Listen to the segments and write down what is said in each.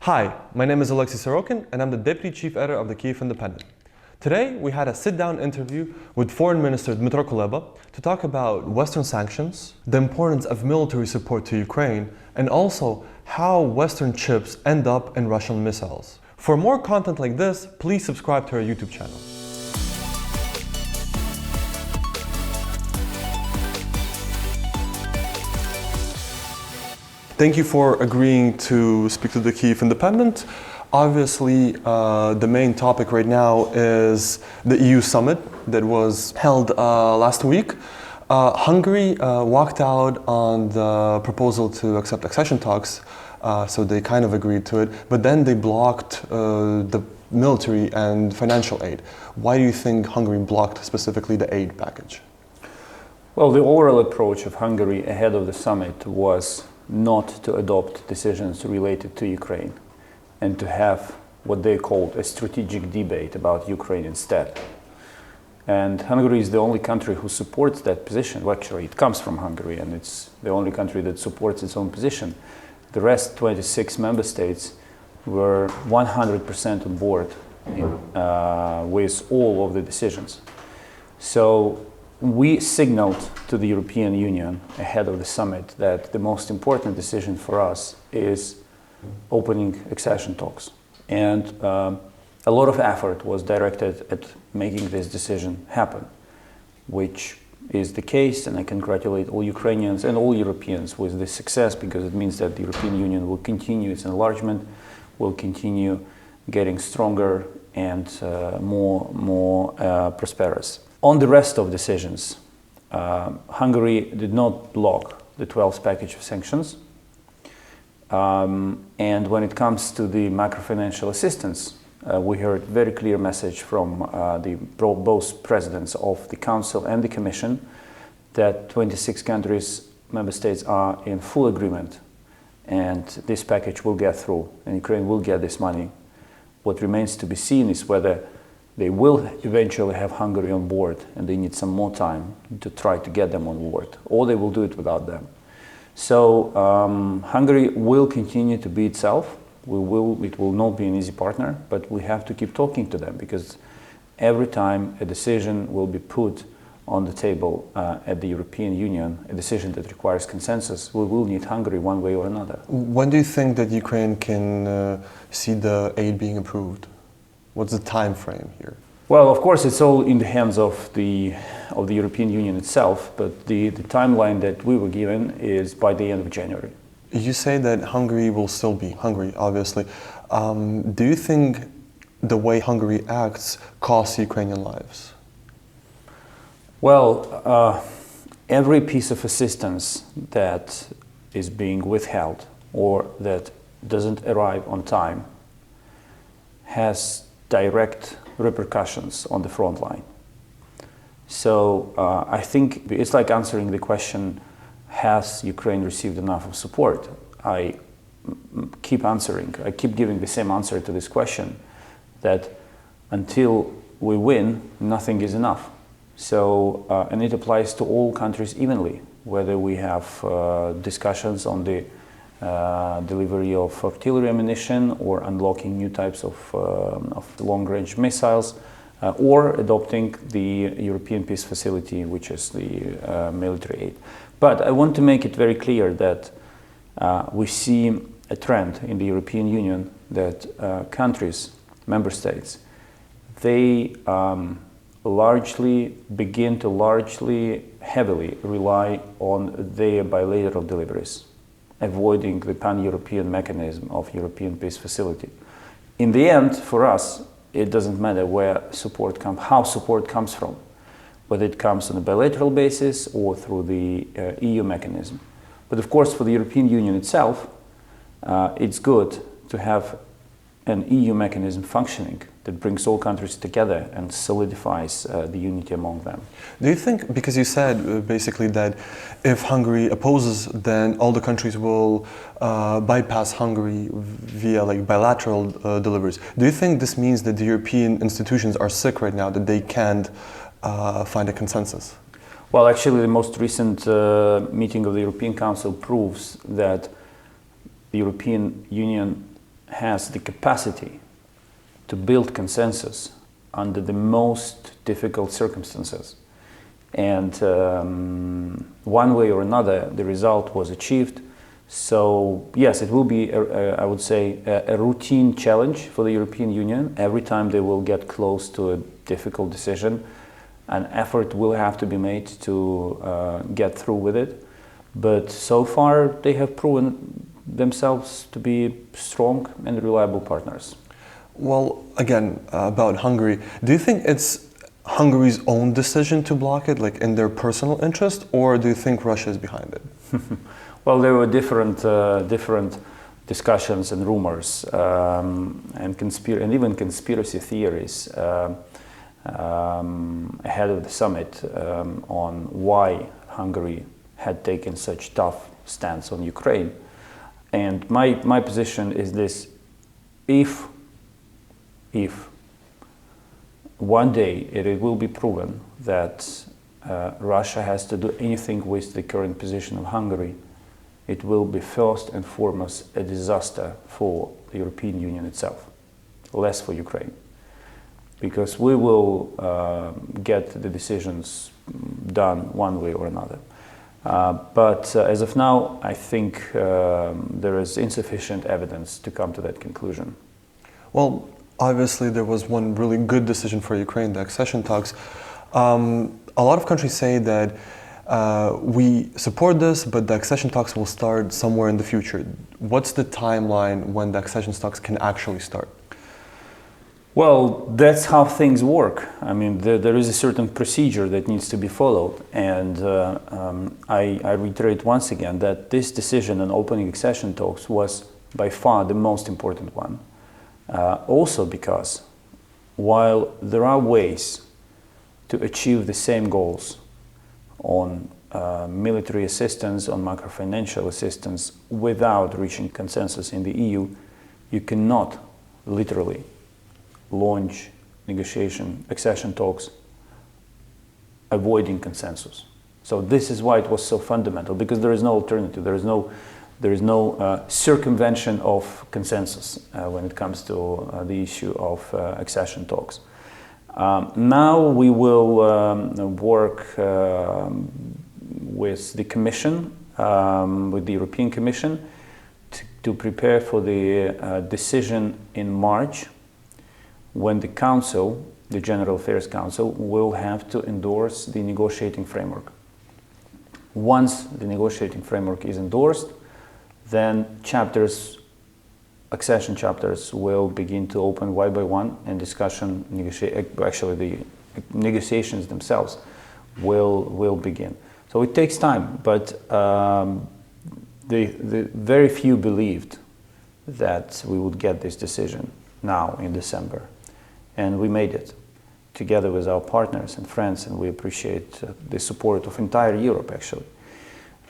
Hi, my name is Alexei Sorokin and I'm the Deputy Chief Editor of the Kyiv Independent. Today we had a sit-down interview with Foreign Minister Dmytro Kuleba to talk about Western sanctions, the importance of military support to Ukraine, and also how Western chips end up in Russian missiles. For more content like this, please subscribe to our YouTube channel. Thank you for agreeing to speak to the Kyiv Independent. Obviously, the main topic right now is the EU summit that was held last week. Hungary walked out on the proposal to accept accession talks, so they kind of agreed to it, but then they blocked the military and financial aid. Why do you think Hungary blocked specifically the aid package? Well, the overall approach of Hungary ahead of the summit was not to adopt decisions related to Ukraine and to have what they called a strategic debate about Ukraine instead. And Hungary is the only country who supports that position. Well, actually, it comes from Hungary and it's the only country that supports its own position. The rest 26 member states were 100% on board with all of the decisions. So we signaled to the European Union ahead of the summit that the most important decision for us is opening accession talks. And a lot of effort was directed at making this decision happen, which is the case, and I congratulate all Ukrainians and all Europeans with this success, because it means that the European Union will continue its enlargement, will continue getting stronger and more prosperous. On the rest of decisions, Hungary did not block the 12th package of sanctions. And when it comes to the macrofinancial assistance, we heard a very clear message from both presidents of the Council and the Commission that 26 countries, member states, are in full agreement, and this package will get through and Ukraine will get this money. What remains to be seen is whether they will eventually have Hungary on board and they need some more time to try to get them on board, or they will do it without them. So Hungary will continue to be itself. It will not be an easy partner, but we have to keep talking to them, because every time a decision will be put on the table at the European Union, a decision that requires consensus, we will need Hungary one way or another. When do you think that Ukraine can see the aid being approved? What's the time frame here? Well, of course, it's all in the hands of the European Union itself, but the timeline that we were given is by the end of January. You say that Hungary will still be Hungary, obviously. Do you think the way Hungary acts costs Ukrainian lives? Well, every piece of assistance that is being withheld or that doesn't arrive on time has direct repercussions on the front line. So I think it's like answering the question, has Ukraine received enough of support? I keep giving the same answer to this question, that until we win, nothing is enough. So, and it applies to all countries evenly, whether we have discussions on the delivery of artillery ammunition or unlocking new types of long-range missiles, or adopting the European Peace Facility, which is the military aid. But I want to make it very clear that we see a trend in the European Union that countries, member states, they begin to heavily rely on their bilateral deliveries, avoiding the pan-European mechanism of European Peace Facility. In the end, for us, it doesn't matter how support comes from, whether it comes on a bilateral basis or through the EU mechanism. But of course, for the European Union itself, it's good to have an EU mechanism functioning that brings all countries together and solidifies the unity among them. Do you think, because you said basically that if Hungary opposes, then all the countries will bypass Hungary via bilateral deliveries. Do you think this means that the European institutions are sick right now, that they can't find a consensus? Well, actually, the most recent meeting of the European Council proves that the European Union has the capacity to build consensus under the most difficult circumstances. And one way or another, the result was achieved. So yes, it will be, I would say, a routine challenge for the European Union. Every time they will get close to a difficult decision, an effort will have to be made to get through with it. But so far, they have proven themselves to be strong and reliable partners. Well, again, about Hungary, do you think it's Hungary's own decision to block it, like in their personal interest, or do you think Russia is behind it? Well, there were different discussions and rumors and even conspiracy theories ahead of the summit on why Hungary had taken such tough stance on Ukraine. And my position is this: if one day it will be proven that Russia has to do anything with the current position of Hungary, it will be first and foremost a disaster for the European Union itself, less for Ukraine. Because we will get the decisions done one way or another. But as of now, I think there is insufficient evidence to come to that conclusion. Well, obviously there was one really good decision for Ukraine, the accession talks. A lot of countries say that we support this, but the accession talks will start somewhere in the future. What's the timeline when the accession talks can actually start? Well, that's how things work. I mean, there is a certain procedure that needs to be followed. And I reiterate once again that this decision on opening accession talks was by far the most important one. Also because while there are ways to achieve the same goals on military assistance, on macro-financial assistance, without reaching consensus in the EU, you cannot literally launch accession talks avoiding consensus. So this is why it was so fundamental, because there is no alternative. There is no circumvention of consensus when it comes to the issue of accession talks. Now we will work with the Commission, with the European Commission, to prepare for the decision in March, when the Council, the General Affairs Council, will have to endorse the negotiating framework. Once the negotiating framework is endorsed, then accession chapters will begin to open one by one, and actually the negotiations themselves will begin. So it takes time, but the very few believed that we would get this decision now in December. And we made it together with our partners and friends, and we appreciate the support of entire Europe, actually.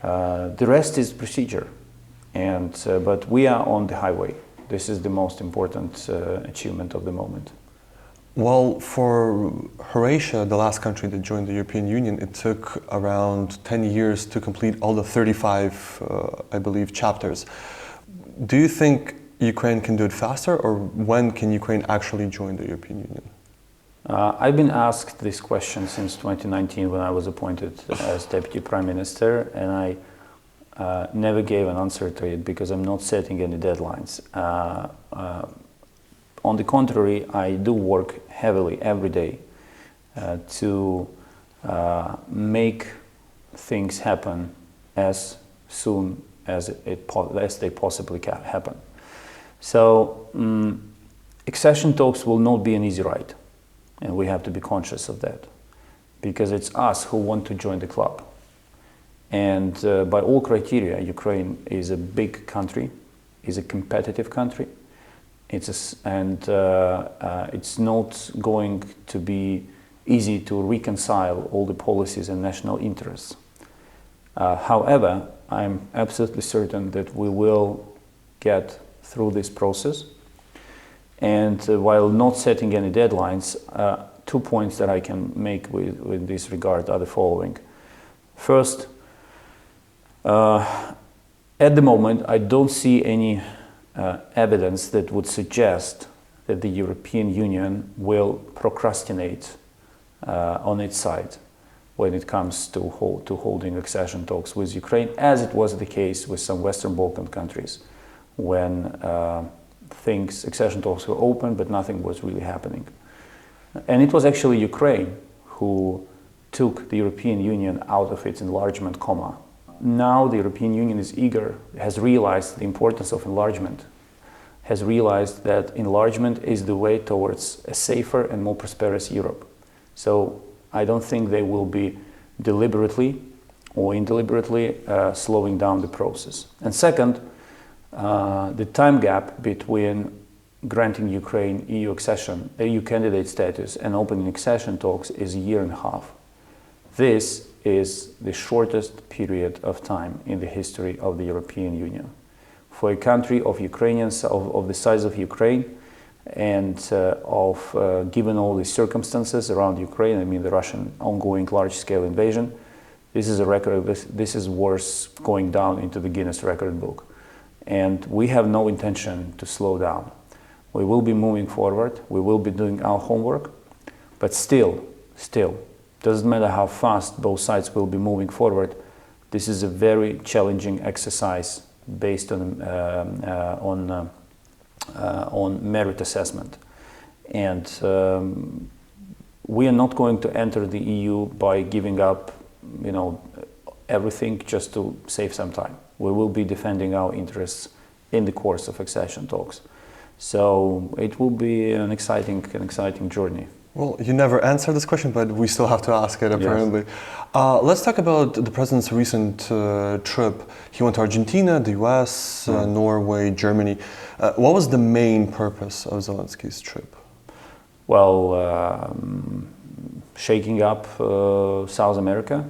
The rest is procedure, but we are on the highway. This is the most important achievement of the moment. Well, for Croatia, the last country that joined the European Union, it took around 10 years to complete all the 35, I believe, chapters. Do you think Ukraine can do it faster, or when can Ukraine actually join the European Union? I've been asked this question since 2019 when I was appointed as Deputy Prime Minister, and I never gave an answer to it because I'm not setting any deadlines. On the contrary, I do work heavily every day to make things happen as soon as they possibly can happen. So accession talks will not be an easy ride, and we have to be conscious of that, because it's us who want to join the club. And by all criteria, Ukraine is a big country, is a competitive country. It's not going to be easy to reconcile all the policies and national interests. However, I'm absolutely certain that we will get through this process. And while not setting any deadlines, 2 points that I can make with this regard are the following. First, at the moment, I don't see any evidence that would suggest that the European Union will procrastinate on its side when it comes to holding accession talks with Ukraine, as it was the case with some Western Balkan countries, when accession talks were open, but nothing was really happening. And it was actually Ukraine who took the European Union out of its enlargement coma. Now the European Union is eager, has realized the importance of enlargement, has realized that enlargement is the way towards a safer and more prosperous Europe. So I don't think they will be deliberately or indeliberately slowing down the process. And second, the time gap between granting Ukraine EU accession, EU candidate status, and opening accession talks is a year and a half. This is the shortest period of time in the history of the European Union. For a country of the size of Ukraine, and given all the circumstances around Ukraine, I mean the Russian ongoing large-scale invasion, this is a record. This is worth going down into the Guinness record book. And we have no intention to slow down. We will be moving forward. We will be doing our homework, but still, doesn't matter how fast both sides will be moving forward. This is a very challenging exercise based on merit assessment, and we are not going to enter the EU by giving up, everything just to save some time. We will be defending our interests in the course of accession talks. So it will be an exciting journey. Well, you never answered this question, but we still have to ask it, apparently. Yes. Let's talk about the president's recent trip. He went to Argentina, the US, Norway, Germany. What was the main purpose of Zelensky's trip? Well, shaking up South America.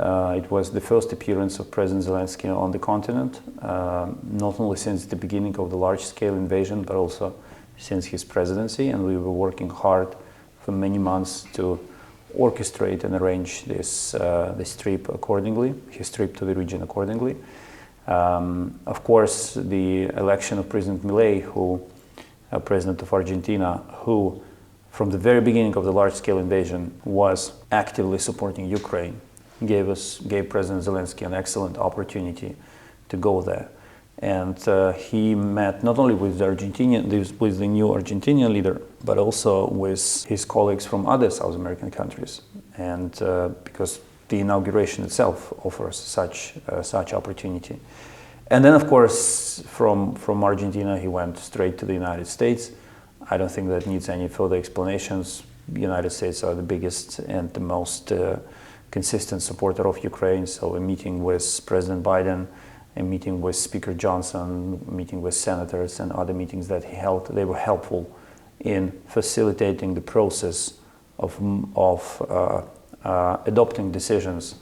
It was the first appearance of President Zelensky on the continent, not only since the beginning of the large-scale invasion, but also since his presidency, and we were working hard for many months to orchestrate and arrange this trip accordingly, his trip to the region accordingly. Of course, the election of President Milei, President of Argentina, who from the very beginning of the large-scale invasion was actively supporting Ukraine, gave President Zelensky an excellent opportunity to go there. And he met not only with the new Argentinian leader, but also with his colleagues from other South American countries. And because the inauguration itself offers such opportunity. And then, of course, from Argentina, he went straight to the United States. I don't think that needs any further explanations. The United States are the biggest and the most consistent supporter of Ukraine. So a meeting with President Biden, a meeting with Speaker Johnson, a meeting with senators, and other meetings that he held, they were helpful in facilitating the process of adopting decisions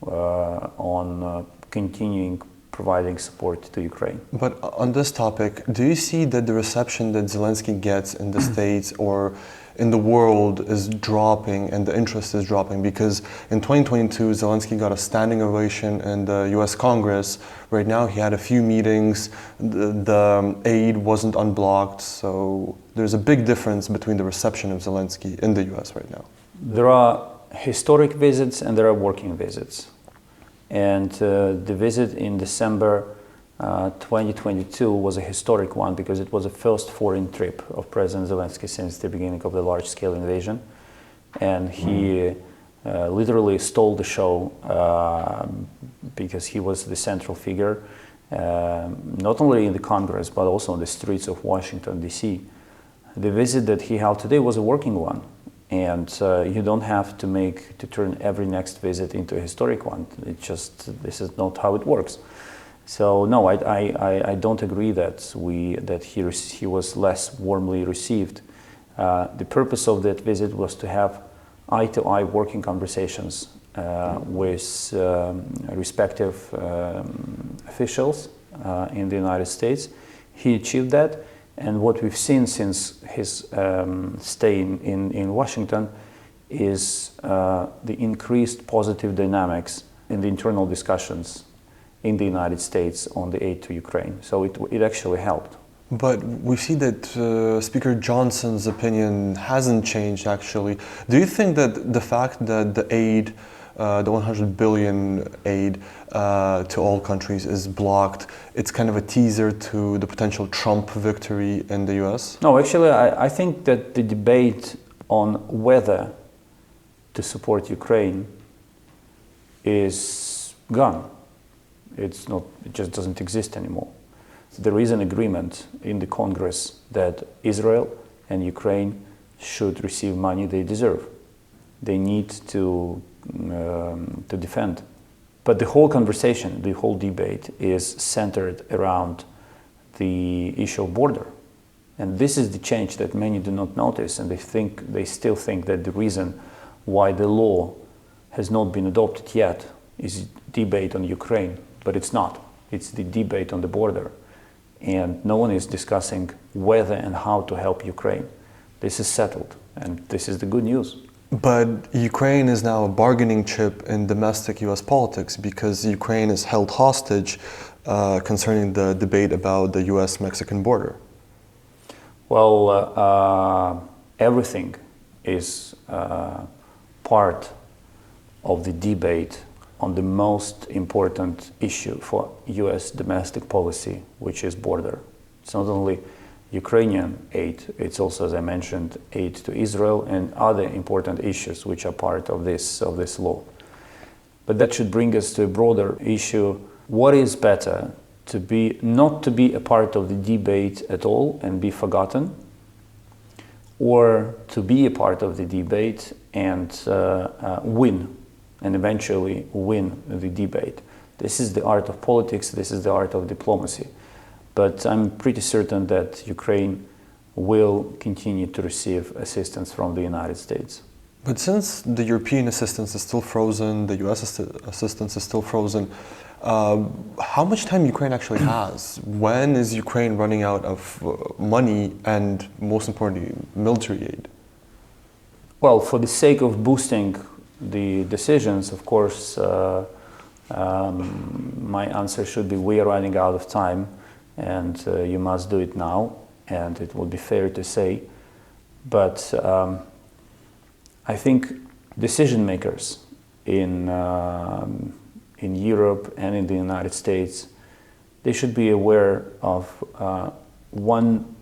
on continuing providing support to Ukraine. But on this topic, do you see that the reception that Zelensky gets in the States or in the world is dropping and the interest is dropping? Because in 2022, Zelensky got a standing ovation in the US Congress. Right now, he had a few meetings. The aid wasn't unblocked. So there's a big difference between the reception of Zelensky in the US right now. There are historic visits and there are working visits. And the visit in December 2022 was a historic one because it was the first foreign trip of President Zelensky since the beginning of the large-scale invasion. And he literally stole the show because he was the central figure, not only in the Congress, but also on the streets of Washington, D.C. The visit that he held today was a working one. And you don't have to turn every next visit into a historic one. This is not how it works. So no, I don't agree that he was less warmly received. The purpose of that visit was to have eye-to-eye working conversations with respective officials in the United States. He achieved that. And what we've seen since his stay in Washington is the increased positive dynamics in the internal discussions in the United States on the aid to Ukraine. So it actually helped. But we see that Speaker Johnson's opinion hasn't changed, actually. Do you think that the fact that the aid, the 100 billion aid to all countries is blocked, it's kind of a teaser to the potential Trump victory in the US? No, actually, I think that the debate on whether to support Ukraine is gone. It's not, it just doesn't exist anymore. There is an agreement in the Congress that Israel and Ukraine should receive money they deserve. They need to defend. But the whole conversation, the whole debate is centered around the issue of border. And this is the change that many do not notice, and they still think that the reason why the law has not been adopted yet is debate on Ukraine, but it's not. It's the debate on the border. And no one is discussing whether and how to help Ukraine. This is settled, and this is the good news. But Ukraine is now a bargaining chip in domestic US politics because Ukraine is held hostage concerning the debate about the US-Mexican border. Well, everything is part of the debate on the most important issue for US domestic policy, which is border. It's not only Ukrainian aid, it's also, as I mentioned, aid to Israel and other important issues which are part of this law. But that should bring us to a broader issue. What is better, not to be a part of the debate at all and be forgotten, or to be a part of the debate and win, and eventually win the debate? This is the art of politics, this is the art of diplomacy. But I'm pretty certain that Ukraine will continue to receive assistance from the United States. But since the European assistance is still frozen, the US assistance is still frozen, how much time Ukraine actually has? When is Ukraine running out of money and, most importantly, military aid? Well, for the sake of boosting the decisions, of course, my answer should be we are running out of time, and you must do it now, and it would be fair to say. But I think decision makers in Europe and in the United States, they should be aware of one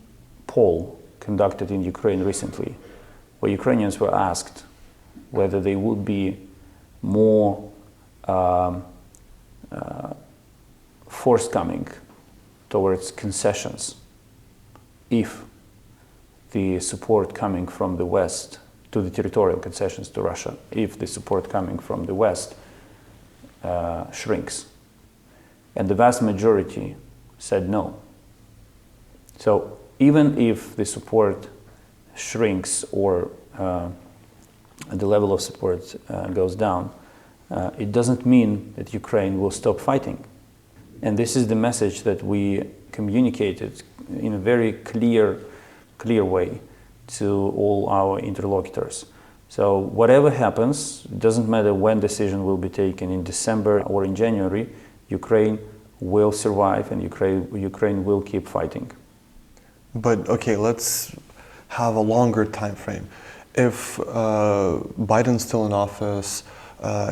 poll conducted in Ukraine recently, where Ukrainians were asked whether they would be more forthcoming towards concessions if the support coming from the West, to the territorial concessions to Russia, if the support coming from the West shrinks. And the vast majority said no. So even if the support shrinks or the level of support goes down, it doesn't mean that Ukraine will stop fighting. And this is the message that we communicated in a very clear way to all our interlocutors. So whatever happens, it doesn't matter when decision will be taken, in December or in January, Ukraine will survive and Ukraine will keep fighting. But okay, let's have a longer time frame. If Biden's still in office,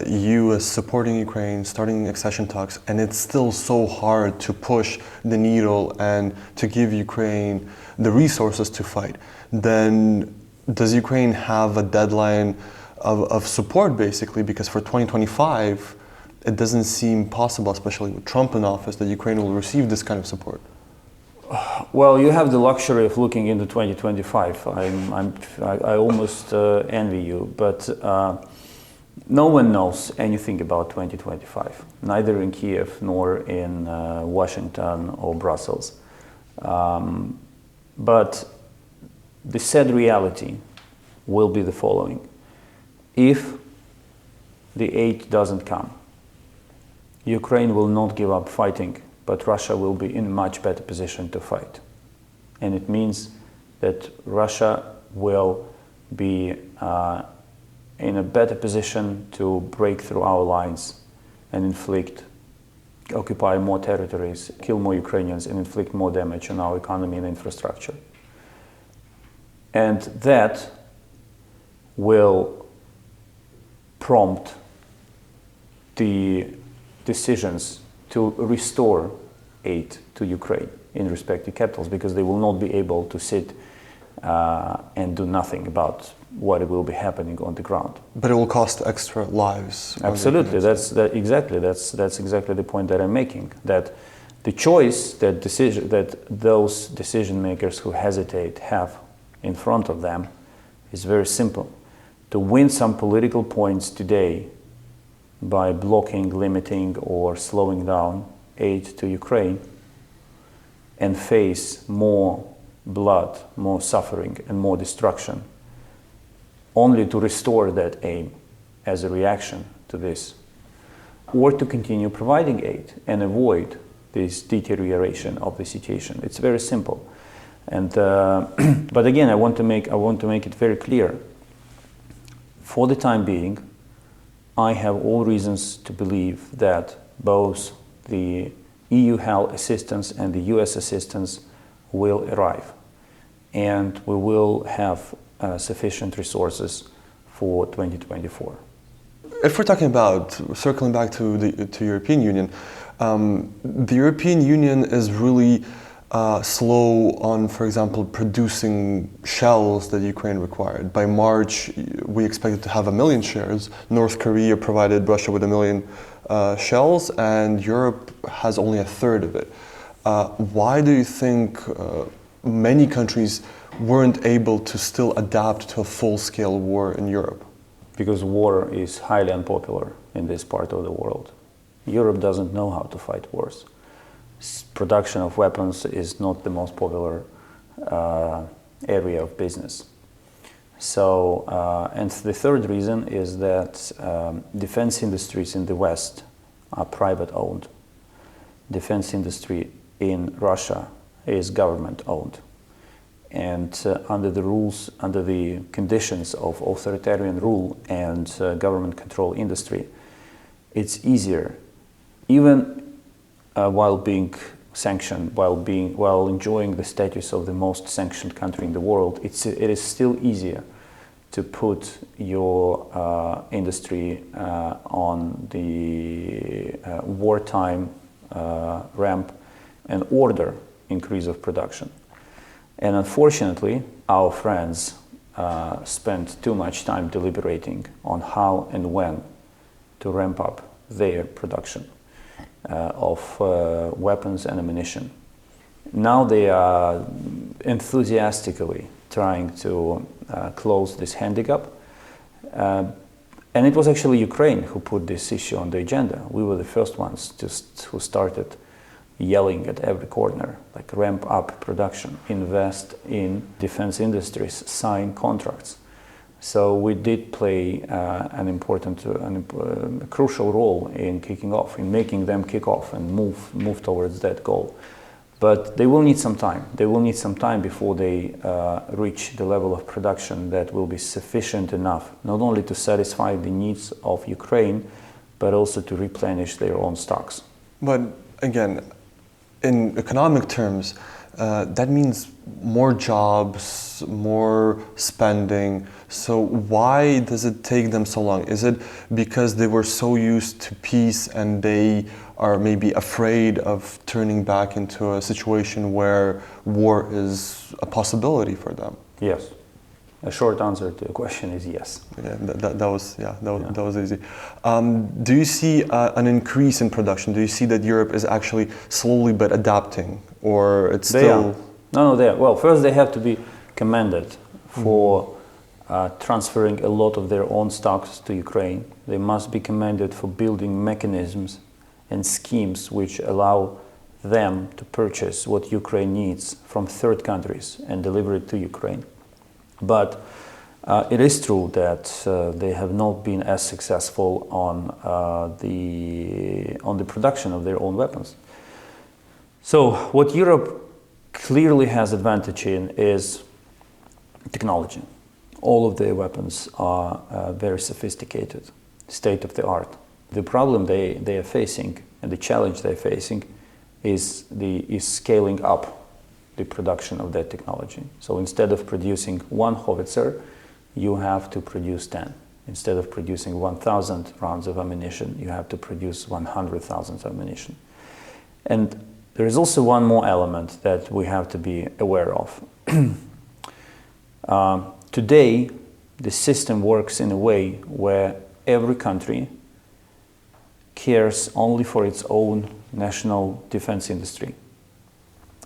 EU is supporting Ukraine, starting accession talks, and it's still so hard to push the needle and to give Ukraine the resources to fight, then does Ukraine have a deadline of support, basically? Because for 2025, it doesn't seem possible, especially with Trump in office, that Ukraine will receive this kind of support. Well, you have the luxury of looking into 2025. I almost envy you, but no one knows anything about 2025, neither in Kyiv nor in Washington or Brussels. But the sad reality will be the following. If the aid doesn't come, Ukraine will not give up fighting, but Russia will be in a much better position to fight. And it means that Russia will be in a better position to break through our lines and inflict occupy more territories, kill more Ukrainians, and inflict more damage on our economy and infrastructure. And that will prompt the decisions to restore aid to Ukraine in respective capitals, because they will not be able to sit and do nothing about what will be happening on the ground. But it will cost extra lives. Absolutely, that's exactly the point that I'm making. That the choice that those decision makers who hesitate have in front of them is very simple: to win some political points today by blocking, limiting, or slowing down aid to Ukraine, and face more blood, more suffering, and more destruction, only to restore that aim as a reaction to this, or to continue providing aid and avoid this deterioration of the situation. It's very simple. And but again, I want to make it very clear. For the time being, I have all reasons to believe that both the EU HAL assistance and the US assistance will arrive, and we will have sufficient resources for 2024. If we're talking about circling back to the European Union, the European Union is really slow on, for example, producing shells that Ukraine required. By March, we expected to have 1 million shells. North Korea provided Russia with 1 million shells, and Europe has only a third of it. Why do you think many countries weren't able to still adapt to a full-scale war in Europe? Because war is highly unpopular in this part of the world. Europe doesn't know how to fight wars. Production of weapons is not the most popular area of business. So, and the third reason is that defense industries in the West are private owned. Defense industry in Russia is government owned. And under the rules, under the conditions of authoritarian rule and government control industry, it's easier, even while being sanctioned, while enjoying the status of the most sanctioned country in the world, it is still easier to put your industry on the wartime ramp and order increase of production. And unfortunately, our friends spent too much time deliberating on how and when to ramp up their production of weapons and ammunition. Now they are enthusiastically trying to close this handicap. And it was actually Ukraine who put this issue on the agenda. We were the first ones who started yelling at every corner, like ramp up production, invest in defense industries, sign contracts. So we did play a crucial role in kicking off, in making them kick off and move towards that goal. But they will need some time. They will need some time before they reach the level of production that will be sufficient enough, not only to satisfy the needs of Ukraine, but also to replenish their own stocks. But again, in economic terms, that means more jobs, more spending. So why does it take them so long? Is it because they were so used to peace and they are maybe afraid of turning back into a situation where war is a possibility for them? Yes. A short answer to the question is yes. Yeah, that was easy. Do you see an increase in production? Do you see that Europe is actually slowly but adapting, or it's still? They are. Well, first they have to be commended for transferring a lot of their own stocks to Ukraine. They must be commended for building mechanisms and schemes which allow them to purchase what Ukraine needs from third countries and deliver it to Ukraine. But it is true that they have not been as successful on the production of their own weapons. So what Europe clearly has advantage in is technology. All of their weapons are very sophisticated, state of the art. The problem they are facing and the challenge they're facing is scaling up the production of that technology. So instead of producing one howitzer, you have to produce 10. Instead of producing 1,000 rounds of ammunition, you have to produce 100,000 ammunition. And there is also one more element that we have to be aware of. Today, the system works in a way where every country cares only for its own national defense industry.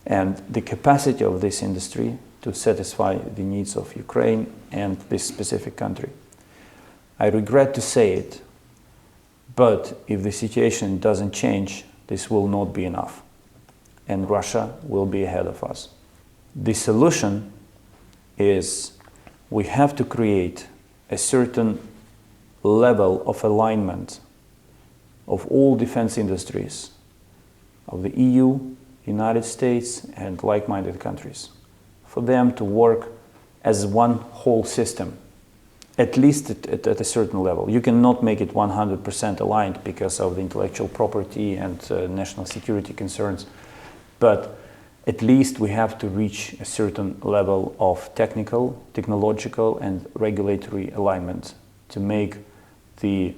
And the capacity of this industry to satisfy the needs of Ukraine and this specific country. I regret to say it, but if the situation doesn't change, this will not be enough, and Russia will be ahead of us. The solution is we have to create a certain level of alignment of all defense industries of the EU, United States, and like-minded countries, for them to work as one whole system, at least at a certain level. You cannot make it 100% aligned because of the intellectual property and national security concerns, but at least we have to reach a certain level of technological, and regulatory alignment to make the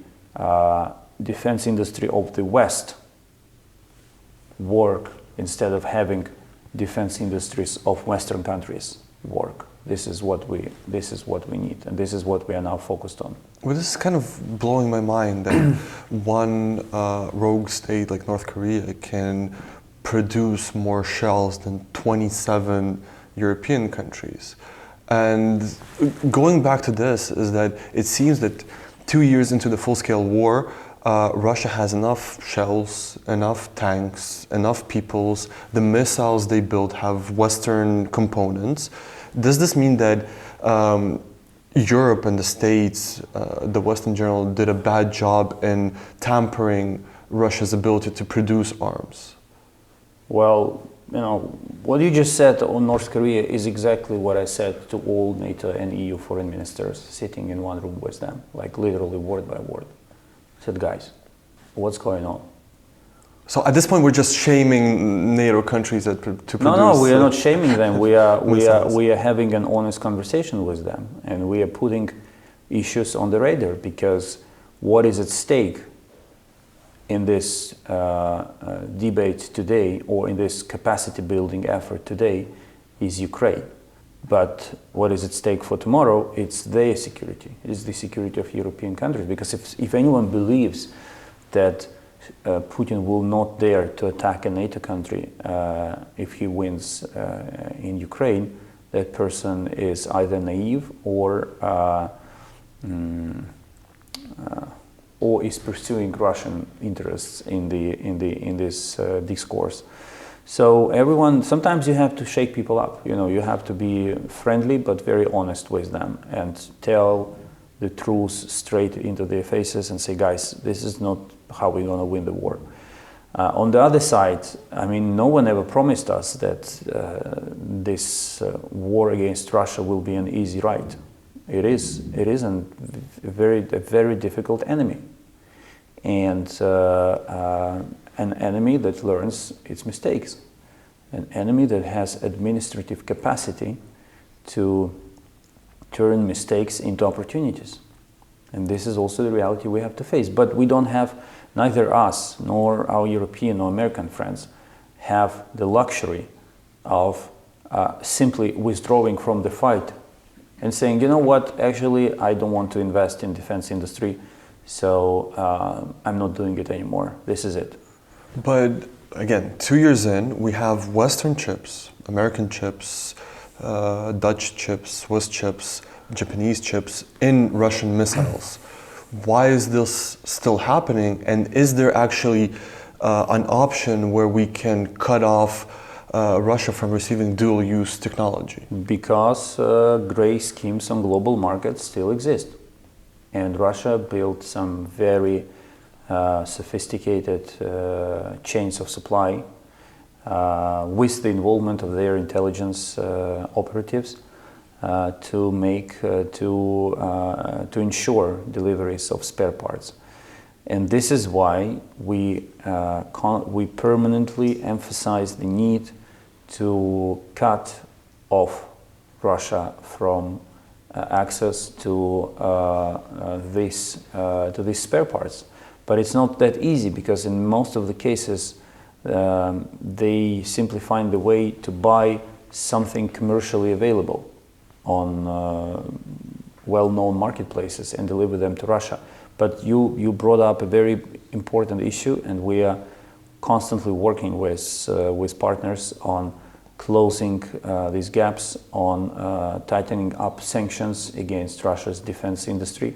defense industry of the West work instead of having defense industries of Western countries work. This is what we need, and this is what we are now focused on. Well, this is kind of blowing my mind that one rogue state like North Korea can produce more shells than 27 European countries. And going back to this is that it seems that 2 years into the full-scale war, Russia has enough shells, enough tanks, enough peoples. The missiles they build have Western components. Does this mean that Europe and the States, the West in general, did a bad job in tampering Russia's ability to produce arms? Well, what you just said on North Korea is exactly what I said to all NATO and EU foreign ministers sitting in one room with them, like literally word by word. I said, guys, what's going on? So at this point, we're just shaming NATO countries to produce. No, we are not shaming them. We are having an honest conversation with them, and we are putting issues on the radar, because what is at stake in this debate today, or in this capacity building effort today, is Ukraine. But what is at stake for tomorrow? It's their security. It is the security of European countries. Because if anyone believes that Putin will not dare to attack a NATO country if he wins in Ukraine, that person is either naive or is pursuing Russian interests in this discourse. So everyone, sometimes you have to shake people up. You have to be friendly but very honest with them and tell the truth straight into their faces and say, guys, this is not how we're going to win the war. On the other side, no one ever promised us that this war against Russia will be an easy ride. It is a very difficult enemy, and an enemy that learns its mistakes, an enemy that has administrative capacity to turn mistakes into opportunities. And this is also the reality we have to face. But we don't have, neither us nor our European or American friends have the luxury of simply withdrawing from the fight and saying, you know what, actually I don't want to invest in defense industry, so I'm not doing it anymore. This is it. But again, 2 years in, we have Western chips, American chips, Dutch chips, Swiss chips, Japanese chips in Russian missiles. Why is this still happening? And is there actually an option where we can cut off Russia from receiving dual-use technology? Because gray schemes on global markets still exist. And Russia built some very sophisticated chains of supply with the involvement of their intelligence operatives to ensure deliveries of spare parts. And this is why we permanently emphasize the need to cut off Russia from access to these spare parts. But it's not that easy, because in most of the cases they simply find a way to buy something commercially available on well-known marketplaces and deliver them to Russia. But you brought up a very important issue, and we are constantly working with partners on closing these gaps, on tightening up sanctions against Russia's defense industry,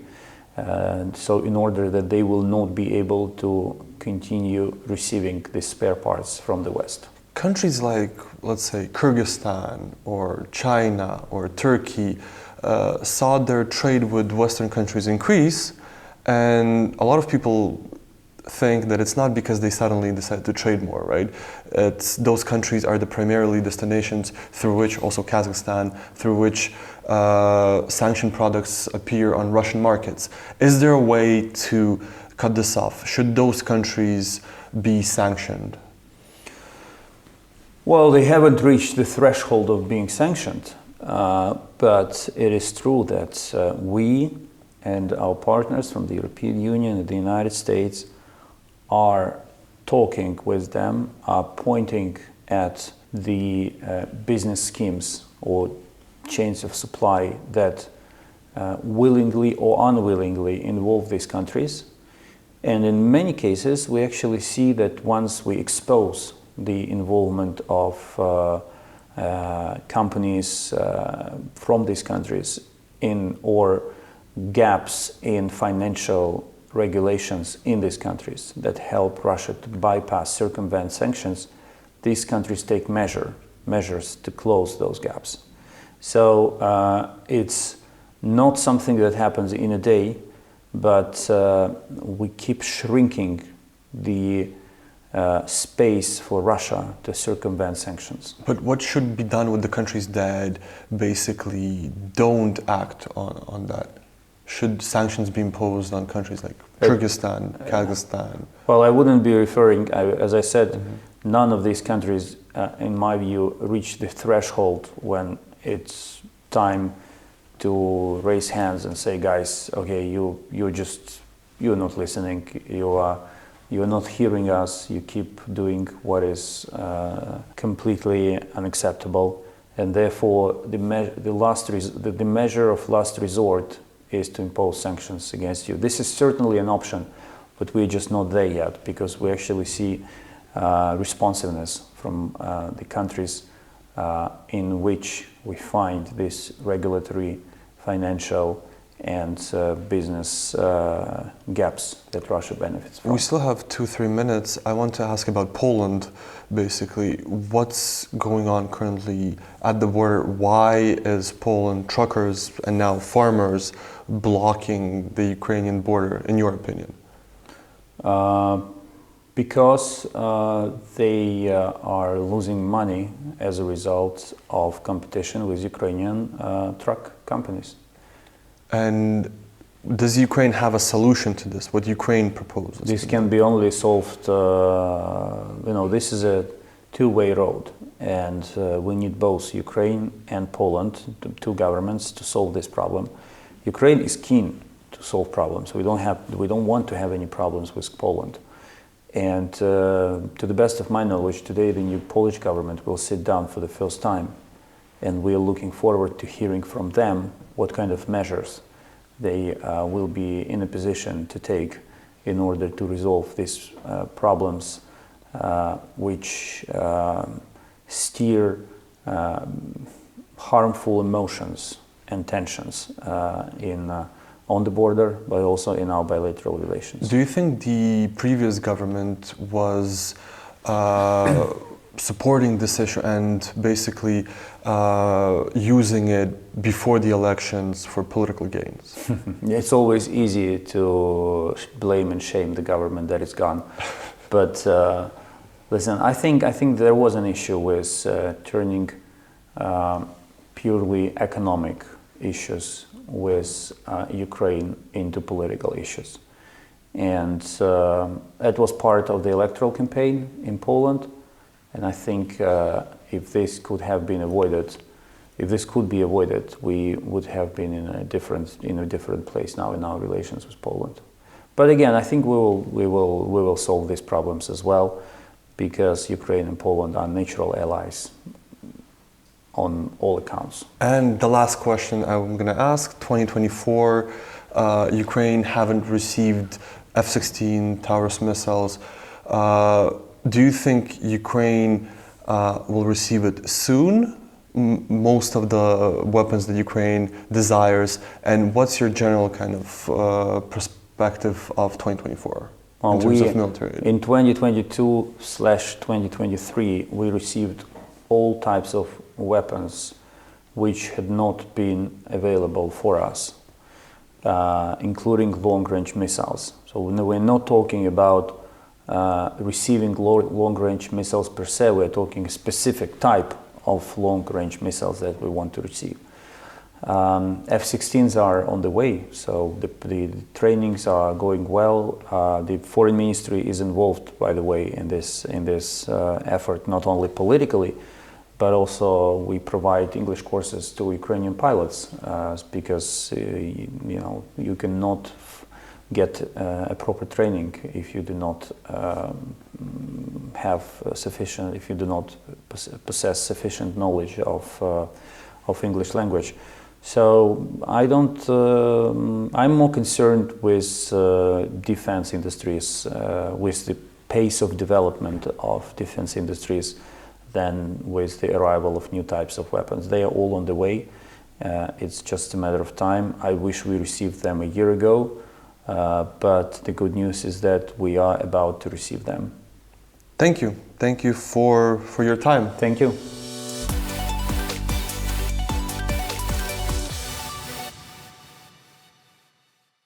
so in order that they will not be able to continue receiving these spare parts from the West. Countries like, let's say, Kyrgyzstan or China or Turkey saw their trade with Western countries increase, and a lot of people think that it's not because they suddenly decide to trade more, right? It's those countries are the primarily destinations through which, also Kazakhstan, through which sanctioned products appear on Russian markets. Is there a way to cut this off? Should those countries be sanctioned? Well, they haven't reached the threshold of being sanctioned, but it is true that we and our partners from the European Union and the United States are talking with them, are pointing at the business schemes or chains of supply that willingly or unwillingly involve these countries. And in many cases, we actually see that once we expose the involvement of companies from these countries or gaps in financial regulations in these countries that help Russia to bypass, circumvent sanctions, these countries take measures to close those gaps. So it's not something that happens in a day, but we keep shrinking the space for Russia to circumvent sanctions. But what should be done with the countries that basically don't act on that? Should sanctions be imposed on countries like Kyrgyzstan, Kazakhstan? Well, I wouldn't be referring, as I said, none of these countries, in my view, reach the threshold when it's time to raise hands and say, guys, okay, you're not listening, you're not hearing us, you keep doing what is completely unacceptable, and therefore the measure of last resort is to impose sanctions against you. This is certainly an option, but we're just not there yet, because we actually see responsiveness from the countries in which we find this regulatory, financial and business gaps that Russia benefits from. We still have 2-3 minutes. I want to ask about Poland, basically. What's going on currently at the border? Why is Poland, truckers and now farmers, blocking the Ukrainian border, in your opinion? Because they are losing money as a result of competition with Ukrainian truck companies. And does Ukraine have a solution to this? What Ukraine proposes? This can be only solved, this is a two-way road, and we need both Ukraine and Poland, the two governments, to solve this problem. Ukraine is keen to solve problems. We don't want to have any problems with Poland. And to the best of my knowledge, today the new Polish government will sit down for the first time, and we are looking forward to hearing from them what kind of measures they will be in a position to take in order to resolve these problems, which steer harmful emotions and tensions on the border, but also in our bilateral relations. Do you think the previous government was supporting this issue and basically using it before the elections for political gains? It's always easy to blame and shame the government that is gone. But listen, I think there was an issue with turning purely economic issues with Ukraine into political issues. And that was part of the electoral campaign in Poland. And I think if this could have been avoided, if this could be avoided, we would have been in a different place now in our relations with Poland. But again, I think we will solve these problems as well, because Ukraine and Poland are natural allies on all accounts. And the last question I'm going to ask: 2024, Ukraine haven't received F-16 Taurus missiles. Do you think Ukraine will receive it soon? Most of the weapons that Ukraine desires, and what's your general kind of perspective of 2024 in terms of military aid? In 2022/2023, we received all types of weapons which had not been available for us, including long-range missiles. So we're not talking about receiving long-range missiles per se, we're talking a specific type of long-range missiles that we want to receive. F-16s are on the way, so the trainings are going well. The Foreign Ministry is involved, by the way, in this effort, not only politically, but also we provide English courses to Ukrainian pilots, because you cannot get a proper training if you do not if you do not possess sufficient knowledge of English language. So I'm more concerned with defense industries, with the pace of development of defense industries, than with the arrival of new types of weapons. They are all on the way. It's just a matter of time. I wish we received them a year ago, but the good news is that we are about to receive them. Thank you. Thank you for your time. Thank you.